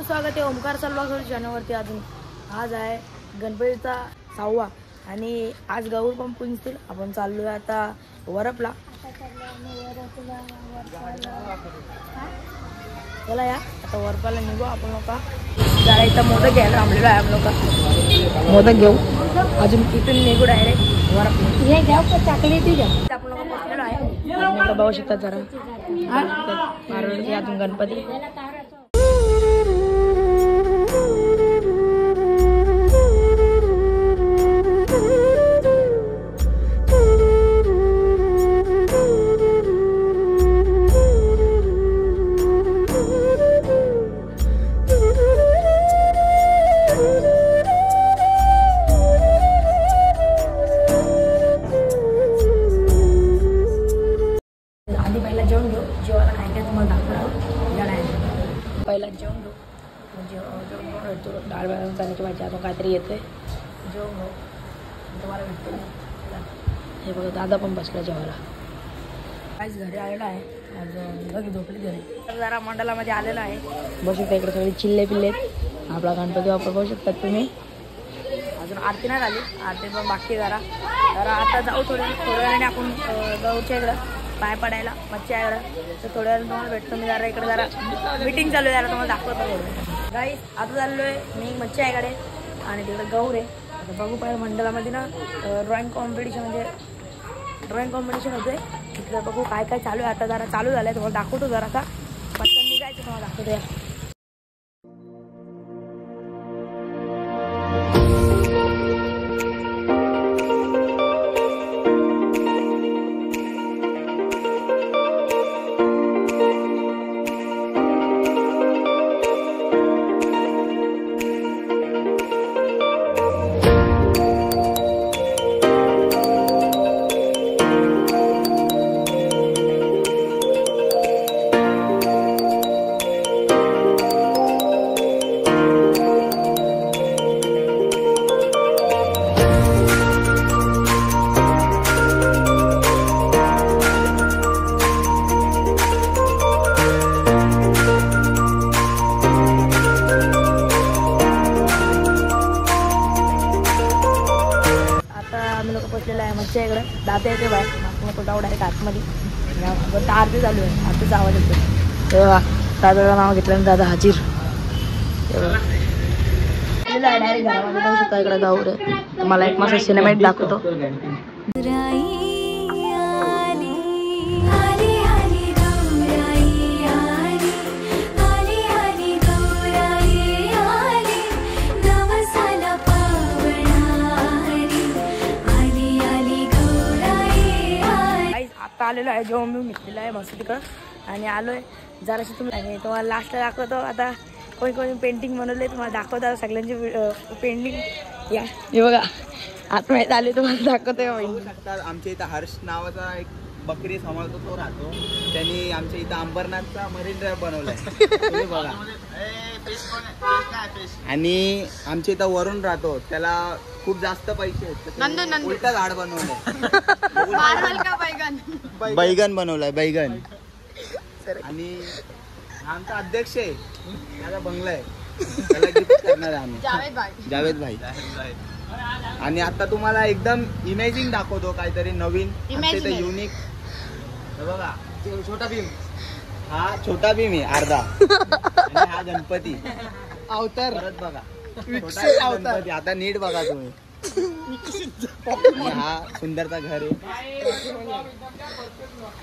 स्वागत आहे ओमकार सलवार चॅनलवरती. अजून आज आहे गणपतीचा 6वा आणि आज गौर पण पुजतील. आपण चाललोय आता वरपला. चला या आता वरपाला निघू आपण. लोक जरा इथं मोदक घ्यायला थांबलेलो आहे. आपण लोक मोदक घेऊ. अजून इथून निघू डायरेक्ट वरपला. हे घ्या चॉकलेटी घ्या. आपण लोक बसलेलो आहे. बघू शकता जरा अजून गणपती. पहिला जेवण घेऊ. जेवण डाळ भात चण्याची भाजी अजून काहीतरी येते. जेवण घेऊ तुम्हाला भेटतो. हे बघा दादा पण बसला जेवायला. काहीच घरी आलेला आहे. अजून बघी झोपली घरी. तर जरा मंडलामध्ये आलेला आहे. बघू शकता इकडे सगळे चिल्ले पिल्ले. आपला गणपती बाप्पा बघू शकतात तुम्ही. अजून आरती नाही झाली. आरती पण बाकी जरा आता जाऊ. थोड्या वेळाने आपण गौरच्या इकडं पाय पडायला मच्छी आहे. तर थोड्या वेळाने तुम्हाला भेटतो. मी जरा इकडे जरा मीटिंग चालू आहे. जरा तुम्हाला दाखवतो. गाईस आता चाललोय मी मच्छी आईकडे आणि तिकडे गौर आहे. आता बघू पाहिजे मंडळामध्ये ना ड्रॉइंग कॉम्पिटिशन होते. तिथं बघू काय काय चालू आहे. आता जरा चालू झालं आहे. तुम्हाला दाखवतो. जरा आता पटकन निघायचं तुम्हाला दाखवतो. मच्छी इकडे दादा येते बाहेर. आपण जाऊ डायरेक्ट आतमध्ये. आरती चालू आहे. आरतीचा आवाज येतो. तेव्हा दादाचं नाव घेतलं. दादा हाजीर डायरेक्ट घरामध्ये जाऊ शकता. इकडे गौर आहे. तुम्हाला एक मस्त सिनेमॅटिक दाखवतो. आलेलो आहे. जेव्हा मी घेतलेलं आहे मस्त तिकडं आणि आलोय जराशी तुम्हाला लास्टला दाखवतो. आता कोणी पेंटिंग बनवले तुम्हाला दाखवतो. सगळ्यांची पेंटिंग या हे बघा आतमध्ये आले तुम्हाला दाखवतोय. आमच्या इथं हर्ष नावाचा एक बकरी सांभाळतो तो राहतो. त्यांनी आमच्या इथं अंबरनाथचा मरीन ड्राईव्ह बनवलाय बघा. आणि आमच्या इथं वरून राहतो. त्याला खूप जास्त पैसे आहेत. उलटा झाड बनवलंय. बैगन बनवलाय बैगन. आणि आमचा अध्यक्ष आहे. त्याचा बंगला आहे. त्याला गिफ्ट करणार आहे आम्ही. जावेद भाई. आणि आता तुम्हाला एकदम इमेजिंग दाखवतो काहीतरी नवीन युनिक. बघा छोटा भीम. हा छोटा भीम आहे अर्धा. आणि हा गणपती अवतार. परत बघा गणपती. आता नीट बघा तुम्ही. हा सुंदरचा घर आहे.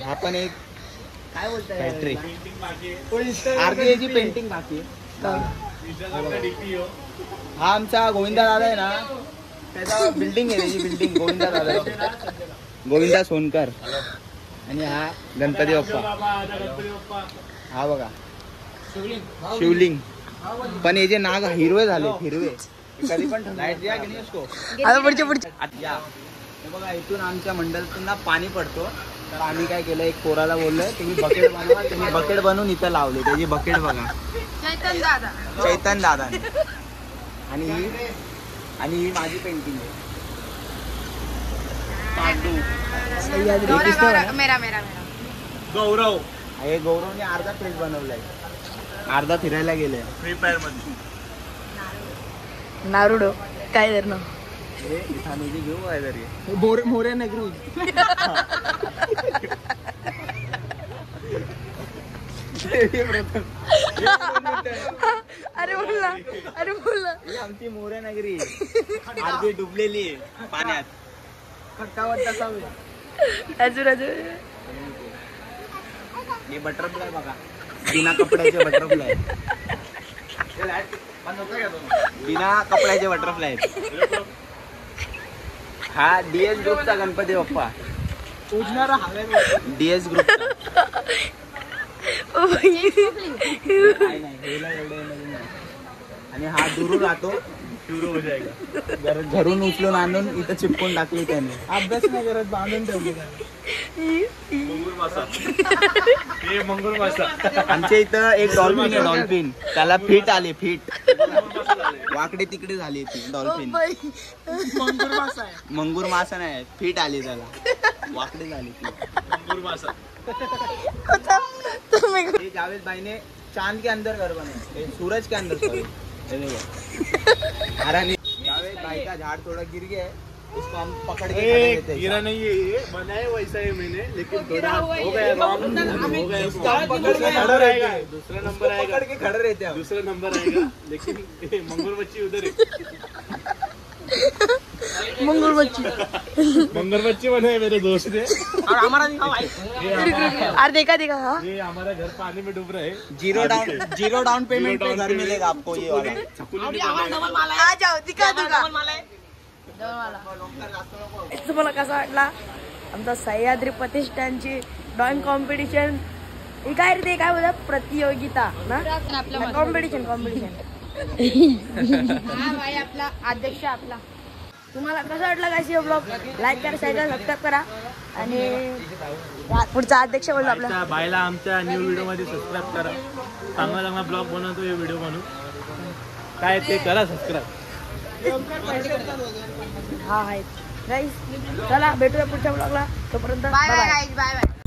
हा पण एक काय बोलताय अर्धी पेंटिंग बाकी आहे. हा आमचा गोविंदा दादा आहे ना. त्याचा बिल्डिंग आहे. त्याची बिल्डिंग गोविंदा दादा गोविंदा सोनकर. आणि हा गणपती बाप्पा. हा बघा शिवलिंग. पण हे जे नाग हिरवे झाले हिरवे कधी पण लाईट द्या की नाही उसको. बघा इथून आमच्या मंडळातून पाणी पडतो. तर आम्ही काय केलं एक पोराला बोललोय तुम्ही बकेट बनवा. तुम्ही बकेट बनवून इथं लावले. त्याची बकेट बघा चैतन दादा. आणि ही माझी पेंटिंग आहे. गौरव. हे गौरवने अर्धा फेस बनवलाय, अर्धा फिरायला गेले फ्री फायर मध्ये. नारुडो काय तर ना घेऊ काय तरी मोरे नगरू. अरे बोल ही आमची मोरे नगरी अर्धी डुबलेली आहे पाण्यात. अजून हे बटरफ्लाय बघा, बिना कपड्याचे बटरफ्लाय. बिना कपड्याचे बटरफ्लाय. हा डीएस ग्रुपचा गणपती बाप्पा. DS group. आणि हा दुरून राहतो, घरून उचलून आणून इथं चिपकून टाकली त्याने. अभ्यास नाही करत, बांधून ठेवली. मंगूर मासा. आमच्या इथं एक डॉल्फिन आहे, डॉल्फिन. त्याला फिट आली, फिट वाकडे तिकडे झाली ती डॉल्फिन. मंगूर मासा नाही, फिट आली त्याला, वाकडे झाली ती मंगूर मासा. जावेद भाई ने चांद के अंदर घर बनाया, सूरज के अंदर. सॉरी जावेद भाई का झाड़ थोड़ा गिर गया है, उसको हम पकड़ के खड़े रहते हैं. गिरा नहीं है, ये बनाया वैसा है मैंने, लेकिन थोड़ा हो गया रॉन्ग हो गया. खड़ा रहेगा, दूसरा नंबर आएगा, पकड़ के खड़े रहते हैं. दूसरा नंबर आएगा, लेकिन मंगूर मच्छी उधर है. मंगूर मच्छी. मंगूर मच्छी बनाए मेरे दोस्त ने. और हमारा दिखा भाई. अरे देखा हाँ. ये हमारा घर पानी में डूब रहा है. जीरो डाउन पेमेंट पे घर मिलेगा आपको ये वाला. आ जाओ दिखा तुम्हाला कसा वाटला आमचा सह्याद्री प्रतिष्ठानची ड्रॉइंग कॉम्पिटिशन. ही काय रे, ते काय बोलतात, प्रतियोगिता ना, कॉम्पिटिशन. भाई आपला अध्यक्ष आपला. तुम्हाला कसा वाटला काय ब्लॉग, लाईक करा, शेअर करा, सबस्क्राईब करा. आणि पुढचा अध्यक्ष बोलतो आपला बायला आमच्या न्यू व्हिडिओ मध्ये सबस्क्राईब करा. चांगला ब्लॉग बनवतो हे व्हिडिओ बनवू, काय ते करा सबस्क्राईब. हा आहेत गाईस. चला भेटूया पुढच्या ब्लॉगला, तोपर्यंत बाय बाय.